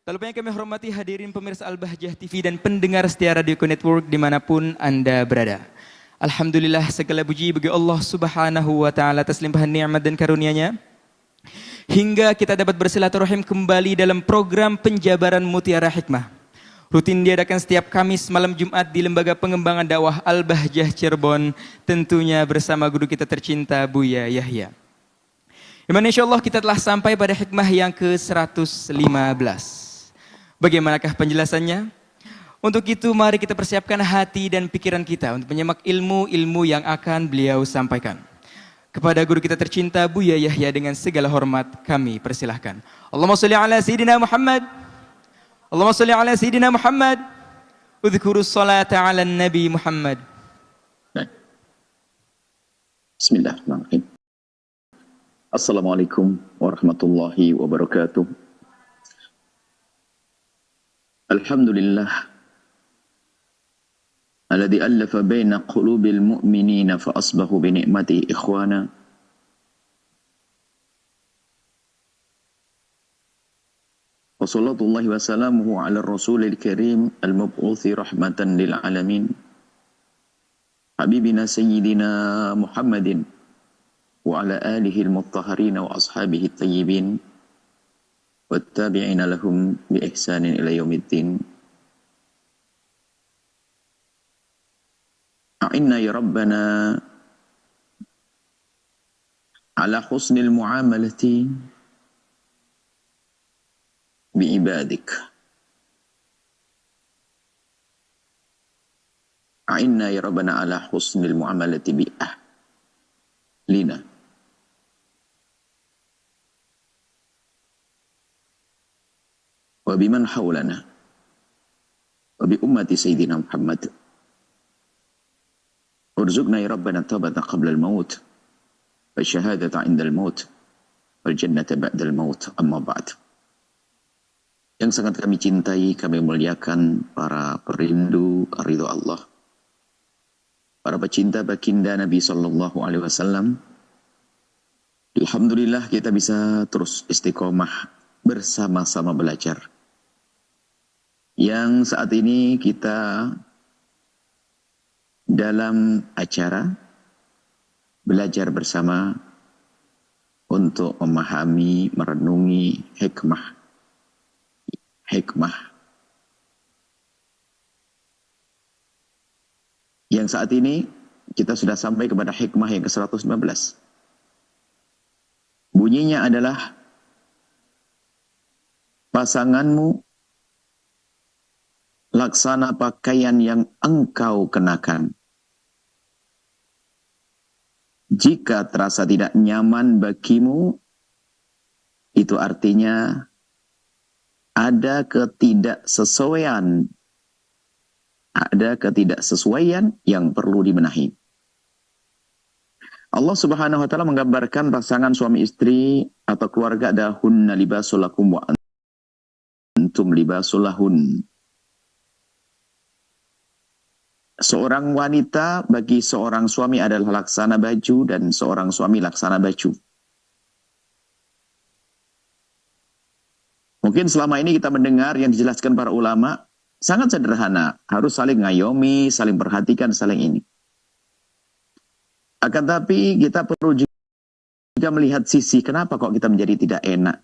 Tak lupa yang kami hormati hadirin pemirsa Al-Bahjah TV dan pendengar setia Radio Network dimanapun Anda berada. Alhamdulillah, segala puji bagi Allah Subhanahu wa Ta'ala atas limpahan nikmat dan karunia-Nya, hingga kita dapat bersilaturahim kembali dalam program penjabaran Mutiara Hikmah. Rutin diadakan setiap Kamis malam Jumat di Lembaga Pengembangan Dakwah Al-Bahjah Cirebon, tentunya bersama guru kita tercinta Buya Yahya. Dimana insya Allah kita telah sampai pada hikmah yang ke-115. Bagaimanakah penjelasannya? Untuk itu mari kita persiapkan hati dan pikiran kita untuk menyimak ilmu-ilmu yang akan beliau sampaikan. Kepada guru kita tercinta Buya Yahya dengan segala hormat kami persilahkan. Allahumma sholli ala Sayyidina Muhammad. Allahumma sholli ala Sayyidina Muhammad. Udhkurus salata ala Nabi Muhammad. Bismillahirrahmanirrahim. Assalamualaikum warahmatullahi wabarakatuh. Alhamdulillah alladzi allafa baina qulubil mu'minina fa asbahu bi ni'matihi ikhwana. Wa sallallahu wa sallamuhu ala rasulil karim al-mab'uthi rahmatan lil alamin. Habibina sayyidina Muhammadin wa ala alihi al-mutahharin wa ashabihi at-tayyibin. Wattabi'ina lahum bi ihsanin ila yaumiddin. A'inna ya Rabbana ala husnil muamalati bi ibadik. A'inna ya Rabbana ala husnil muamalati bi ahlina. Wa biman hawlana wa bi ummati Sayyidina Muhammad. Urzuqna ya Rabbana tawbata qabla al-maut wa syahadata 'inda al-maut wal jannata ba'da al-maut. Amma ba'd. Yang sangat kami cintai, kami muliakan para perindu ridha Allah, para pecinta baginda Nabi sallallahu alaihi wasallam. Alhamdulillah kita bisa terus istiqomah bersama-sama belajar. Yang saat ini kita dalam acara belajar bersama untuk memahami, merenungi hikmah. Yang saat ini kita sudah sampai kepada hikmah yang ke-115. Bunyinya adalah pasanganmu laksana pakaian yang engkau kenakan. Jika terasa tidak nyaman bagimu, itu artinya ada ketidaksesuaian. Ada ketidaksesuaian yang perlu dibenahi. Allah Subhanahu wa Ta'ala menggambarkan pasangan suami istri atau keluarga ada hunna libasul lakum wa antum libasul lahun. Seorang wanita bagi seorang suami adalah laksana baju dan seorang suami laksana baju. Mungkin selama ini kita mendengar yang dijelaskan para ulama sangat sederhana, harus saling ngayomi, saling perhatikan, saling ini. Akan tapi kita perlu juga melihat sisi kenapa kok kita menjadi tidak enak.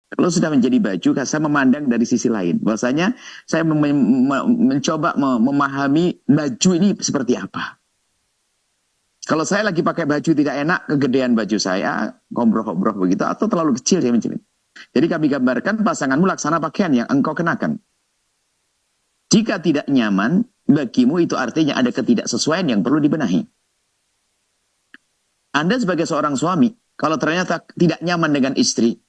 Kalau sudah menjadi baju, saya memandang dari sisi lain. Bahwasanya saya mencoba memahami baju ini seperti apa. Kalau saya lagi pakai baju tidak enak, kegedean baju saya, gombrok-gombrok begitu, atau terlalu kecil saya mencuri. Jadi kami gambarkan pasanganmu laksana pakaian yang engkau kenakan. Jika tidak nyaman bagimu, itu artinya ada ketidaksesuaian yang perlu dibenahi. Anda sebagai seorang suami, kalau ternyata tidak nyaman dengan istri,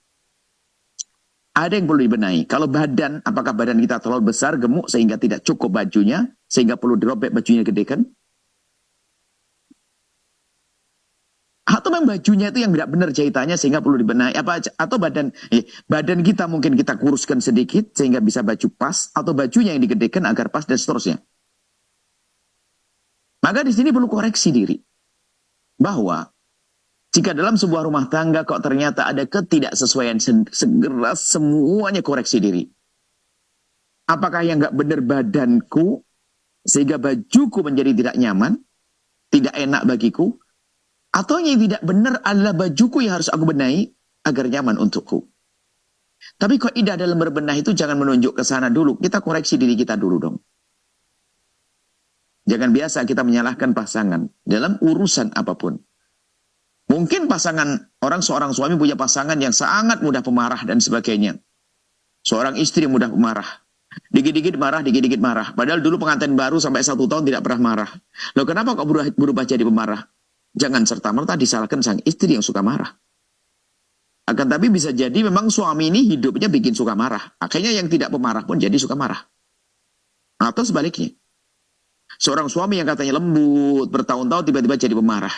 ada yang perlu dibenahi. Kalau badan, apakah badan kita terlalu besar, gemuk, sehingga tidak cukup bajunya, sehingga perlu dirobek bajunya gedekan? Atau memang bajunya itu yang tidak benar jahitannya, sehingga perlu dibenahi? Atau badan kita mungkin kita kuruskan sedikit, sehingga bisa baju pas, atau bajunya yang digedekan agar pas, dan seterusnya. Maka di sini perlu koreksi diri. bahwa jika dalam sebuah rumah tangga kok ternyata ada ketidaksesuaian, segera semuanya koreksi diri. Apakah yang nggak benar badanku, sehingga bajuku menjadi tidak nyaman, tidak enak bagiku, atau yang tidak benar adalah bajuku yang harus aku benahi agar nyaman untukku. Tapi kaidah dalam berbenah itu jangan menunjuk ke sana dulu, kita koreksi diri kita dulu dong. Jangan biasa kita menyalahkan pasangan dalam urusan apapun. Mungkin seorang suami punya pasangan yang sangat mudah pemarah dan sebagainya. Seorang istri mudah pemarah. Dikit-dikit marah, dikit-dikit marah. Padahal dulu pengantin baru sampai 1 tahun tidak pernah marah. Loh kenapa kok berubah jadi pemarah? Jangan serta-merta disalahkan sang istri yang suka marah. Akan tapi bisa jadi memang suami ini hidupnya bikin suka marah. Akhirnya yang tidak pemarah pun jadi suka marah. Atau sebaliknya. Seorang suami yang katanya lembut, bertahun-tahun tiba-tiba jadi pemarah.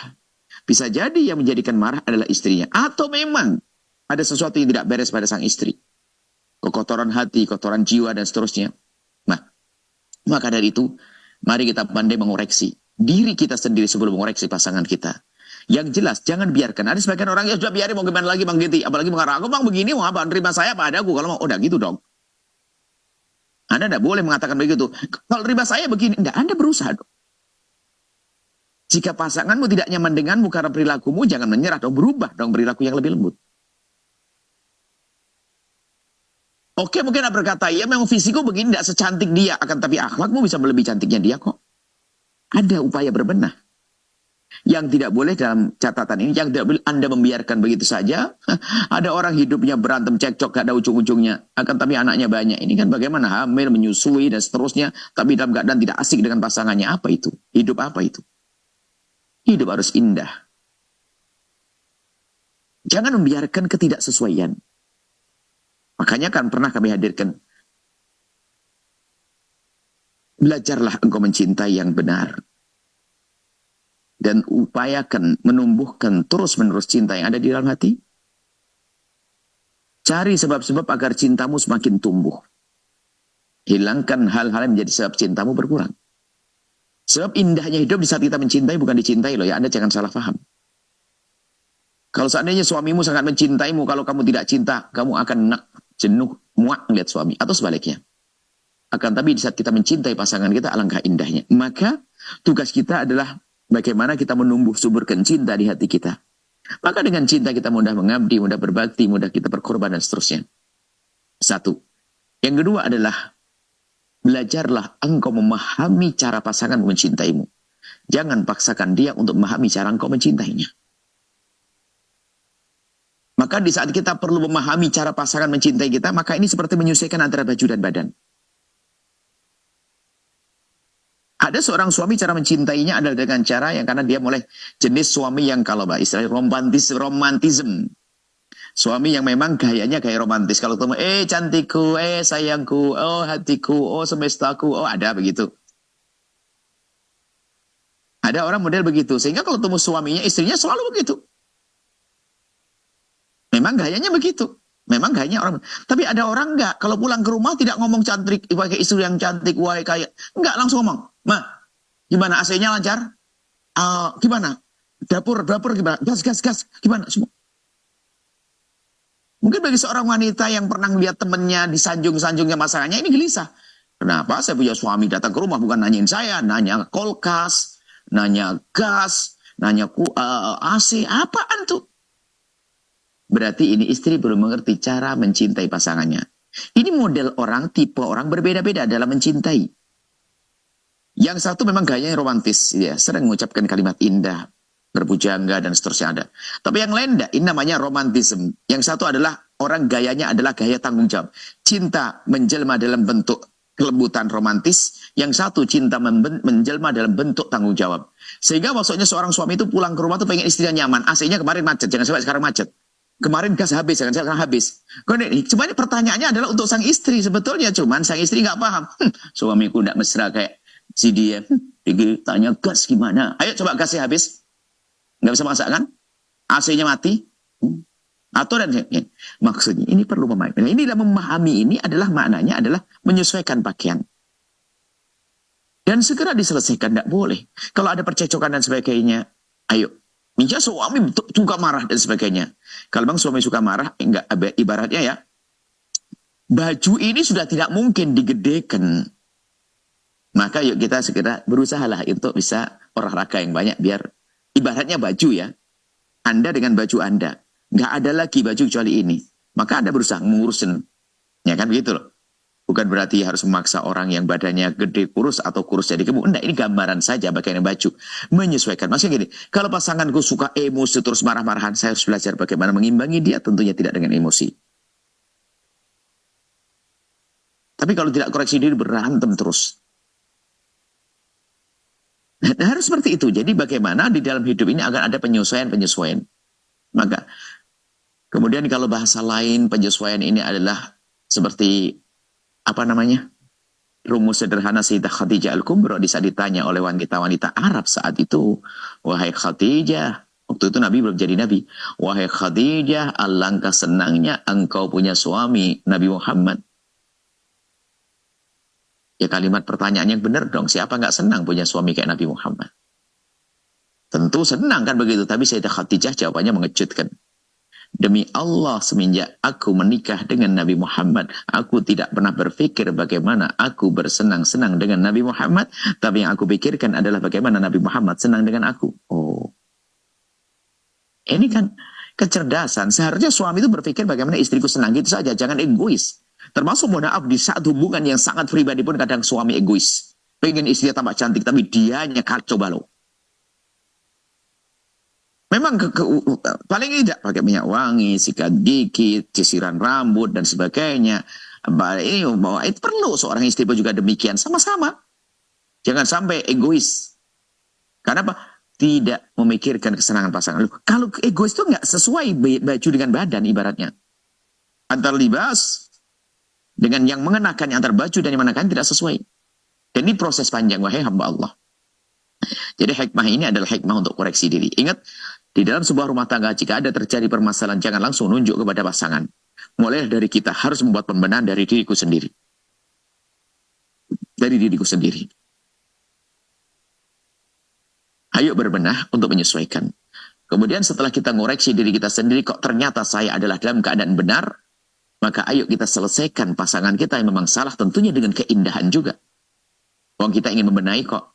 Bisa jadi yang menjadikan marah adalah istrinya. Atau memang ada sesuatu yang tidak beres pada sang istri. Kekotoran hati, kotoran jiwa, dan seterusnya. Nah, maka dari itu, mari kita pandai mengoreksi diri kita sendiri sebelum mengoreksi pasangan kita. Yang jelas, jangan biarkan. Ada sebagian orang yang sudah biarin, mau gimana lagi Bang Giti. Apalagi mengarah, aku Bang begini, mau apa? Terima saya apa ada aku. Kalau mau, udah gitu dong. Anda tidak boleh mengatakan begitu. Kalau terima saya begini, enggak, Anda berusaha dong. Jika pasanganmu tidak nyaman denganmu karena perilakumu, jangan menyerah dong, berubah dong perilaku yang lebih lembut. Oke, mungkin Anda berkata, ya memang fisikku begini tidak secantik dia, akan tapi akhlakmu bisa melebihi cantiknya dia kok. Ada upaya berbenah. Yang tidak boleh dalam catatan ini, yang tidak boleh Anda membiarkan begitu saja. Ada orang hidupnya berantem, cekcok, gak ada ujung-ujungnya. Akan tapi anaknya banyak. Ini kan bagaimana hamil, menyusui, dan seterusnya. Tapi dalam keadaan tidak asik dengan pasangannya. Apa itu? Hidup apa itu? Hidup harus indah. Jangan membiarkan ketidaksesuaian. Makanya kan pernah kami hadirkan. Belajarlah engkau mencintai yang benar. Dan upayakan menumbuhkan terus-menerus cinta yang ada di dalam hati. Cari sebab-sebab agar cintamu semakin tumbuh. Hilangkan hal-hal yang menjadi sebab cintamu berkurang. Sebab indahnya hidup di saat kita mencintai bukan dicintai loh ya. Anda jangan salah paham. Kalau seandainya suamimu sangat mencintaimu, kalau kamu tidak cinta, kamu akan jenuh, muak melihat suami. Atau sebaliknya. Akan tapi di saat kita mencintai pasangan kita, alangkah indahnya. Maka tugas kita adalah bagaimana kita menumbuh suburkan cinta di hati kita. Maka dengan cinta kita mudah mengabdi, mudah berbakti, mudah kita berkorban dan seterusnya. Satu. Yang kedua adalah belajarlah engkau memahami cara pasangan mencintaimu. Jangan paksakan dia untuk memahami cara engkau mencintainya. Maka di saat kita perlu memahami cara pasangan mencintai kita, maka ini seperti menyesuaikan antara baju dan badan. Ada seorang suami cara mencintainya adalah dengan cara yang karena dia mulai jenis suami yang kalau istilahnya romantism. Suami yang memang gayanya gaya romantis. Kalau ketemu, cantikku, sayangku, oh hatiku, oh semestaku, oh ada begitu. Ada orang model begitu. Sehingga kalau ketemu suaminya, istrinya selalu begitu. Memang gayanya begitu. Memang gayanya orang. Tapi ada orang enggak. Kalau pulang ke rumah tidak ngomong cantik, pakai istri yang cantik, wahai kayak. Enggak, langsung ngomong. Ma, gimana AC-nya lancar? Gimana? Dapur gimana? Gas. Gimana? Semua. Mungkin bagi seorang wanita yang pernah melihat temannya disanjung-sanjungnya masalahnya, ini gelisah. Kenapa saya punya suami datang ke rumah bukan nanyain saya, nanya kulkas, nanya gas, nanya AC, apaan tuh? Berarti ini istri belum mengerti cara mencintai pasangannya. Ini model orang, tipe orang berbeda-beda dalam mencintai. Yang satu memang gayanya romantis, ya, sering mengucapkan kalimat indah, berbujangga dan seterusnya ada. Tapi yang lain enggak, ini namanya romantisme. Yang satu adalah orang gayanya adalah gaya tanggung jawab. Cinta menjelma dalam bentuk kelembutan romantis, yang satu cinta menjelma dalam bentuk tanggung jawab. Sehingga maksudnya seorang suami itu pulang ke rumah tuh pengen istrinya nyaman. AC-nya kemarin macet, jangan sampai sekarang macet. Kemarin gas habis, jangan sekarang habis. Cuma ini pertanyaannya adalah untuk sang istri sebetulnya. Cuman sang istri nggak paham. Suamiku nggak mesra kayak si dia. Tanya gas gimana? Ayo coba gasnya habis. Nggak bisa masak kan? AC-nya mati. Atau dan maksudnya ini perlu memahami. Ini dalam memahami ini adalah maknanya adalah menyesuaikan pakaian. Dan segera diselesaikan, tidak boleh. Kalau ada percecokan dan sebagainya, ayo Misal suami suka marah dan sebagainya. Kalau bang suami suka marah, enggak, ibaratnya ya, baju ini sudah tidak mungkin digedekan. Maka yuk kita segera berusahalah untuk bisa olahraga yang banyak biar ibaratnya baju ya. Anda dengan baju Anda. Nggak ada lagi baju kecuali ini. Maka Anda berusaha mengurusin. Ya kan begitu loh. Bukan berarti harus memaksa orang yang badannya gede kurus atau kurus jadi gemuk. Enggak, ini gambaran saja bagaimana baju. Menyesuaikan. Maksudnya gini, kalau pasanganku suka emosi terus marah-marahan, saya harus belajar bagaimana mengimbangi dia, tentunya tidak dengan emosi. Tapi kalau tidak koreksi diri, berantem terus. Nah, harus seperti itu. Jadi bagaimana di dalam hidup ini agar ada penyesuaian-penyesuaian. Maka, kemudian kalau bahasa lain, penyesuaian ini adalah seperti apa namanya? Rumus sederhana Sayyidah Khadijah Al-Kubra di saat ditanya oleh wanita-wanita Arab saat itu, wahai Khadijah, waktu itu Nabi belum jadi Nabi, wahai Khadijah, alangkah senangnya engkau punya suami Nabi Muhammad. Ya kalimat pertanyaan yang benar dong, siapa nggak senang punya suami kayak Nabi Muhammad? Tentu senang kan begitu, tapi Sayyidah Khadijah jawabannya mengejutkan. Demi Allah, semenjak aku menikah dengan Nabi Muhammad, aku tidak pernah berpikir bagaimana aku bersenang-senang dengan Nabi Muhammad, tapi yang aku pikirkan adalah bagaimana Nabi Muhammad senang dengan aku. Oh, ini kan kecerdasan. Seharusnya suami itu berpikir bagaimana istriku senang, gitu saja, jangan egois. Termasuk mohon maaf di saat hubungan yang sangat pribadi pun kadang suami egois. Pengen istrinya tambah cantik, tapi dianya kacau balau. Memang paling tidak pakai minyak wangi, sikat gigi, sisiran rambut dan sebagainya. Ini bahwa itu perlu seorang istri pun juga demikian sama-sama. Jangan sampai egois. Karena apa? Tidak memikirkan kesenangan pasangan. Kalau egois itu nggak sesuai baju dengan badan ibaratnya. Antar libas dengan yang mengenakan, antar baju dan yang mengenakan tidak sesuai. Dan ini proses panjang, wahai hamba Allah. Jadi hikmah ini adalah hikmah untuk koreksi diri. Ingat, di dalam sebuah rumah tangga, jika ada terjadi permasalahan, jangan langsung nunjuk kepada pasangan. Mulai dari kita harus membuat pembenahan dari diriku sendiri. Dari diriku sendiri. Ayo berbenah untuk menyesuaikan. Kemudian setelah kita ngoreksi diri kita sendiri, kok ternyata saya adalah dalam keadaan benar, maka ayo kita selesaikan pasangan kita yang memang salah, tentunya dengan keindahan juga. Wong kita ingin membenahi kok.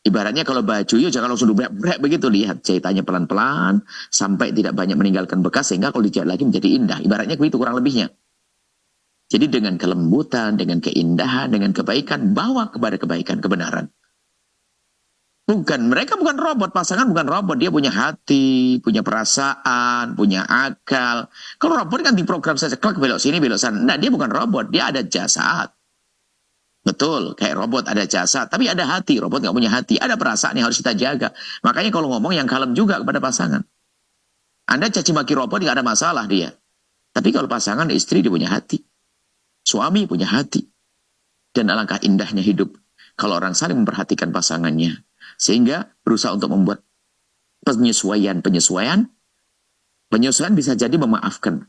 Ibaratnya kalau baju, yuk jangan langsung dubrek begitu, lihat jahitannya pelan-pelan sampai tidak banyak meninggalkan bekas sehingga kalau dijahit lagi menjadi indah. Ibaratnya begitu kurang lebihnya. Jadi dengan kelembutan, dengan keindahan, dengan kebaikan, bawa kepada kebaikan, kebenaran. Mereka bukan robot, pasangan bukan robot, dia punya hati, punya perasaan, punya akal. Kalau robot kan diprogram saja, klik belok sini, belok sana. Nah, dia bukan robot, dia ada jasad. Betul, kayak robot ada jasa, tapi ada hati. Robot nggak punya hati, ada perasaan yang harus kita jaga. Makanya kalau ngomong yang kalem juga kepada pasangan. Anda caci maki robot nggak ada masalah dia. Tapi kalau pasangan istri dia punya hati, suami punya hati. Dan alangkah indahnya hidup kalau orang saling memperhatikan pasangannya, sehingga berusaha untuk membuat penyesuaian bisa jadi memaafkan.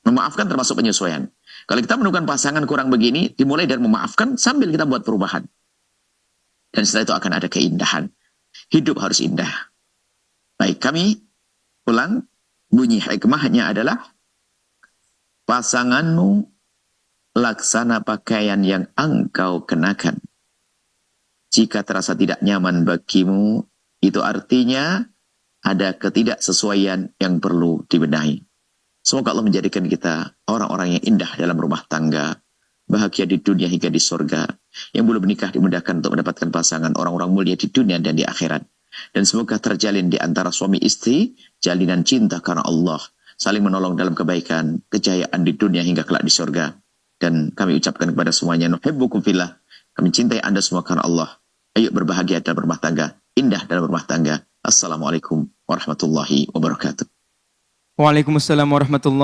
Memaafkan termasuk penyesuaian. Kalau kita menemukan pasangan kurang begini, dimulai dari memaafkan sambil kita buat perubahan. Dan setelah itu akan ada keindahan. Hidup harus indah. Baik, kami ulang. Bunyi hikmahnya adalah, pasanganmu laksana pakaian yang engkau kenakan. Jika terasa tidak nyaman bagimu, itu artinya ada ketidaksesuaian yang perlu dibenahi. Semoga Allah menjadikan kita orang-orang yang indah dalam rumah tangga, bahagia di dunia hingga di surga. Yang belum menikah dimudahkan untuk mendapatkan pasangan orang-orang mulia di dunia dan di akhirat. Dan semoga terjalin di antara suami istri, jalinan cinta karena Allah, saling menolong dalam kebaikan, kejayaan di dunia hingga kelak di surga. Dan kami ucapkan kepada semuanya, nuhibbukum fillah, kami cintai Anda semua karena Allah. Ayo berbahagia dalam rumah tangga, indah dalam rumah tangga. Assalamualaikum warahmatullahi wabarakatuh. Waalaikumsalam warahmatullahi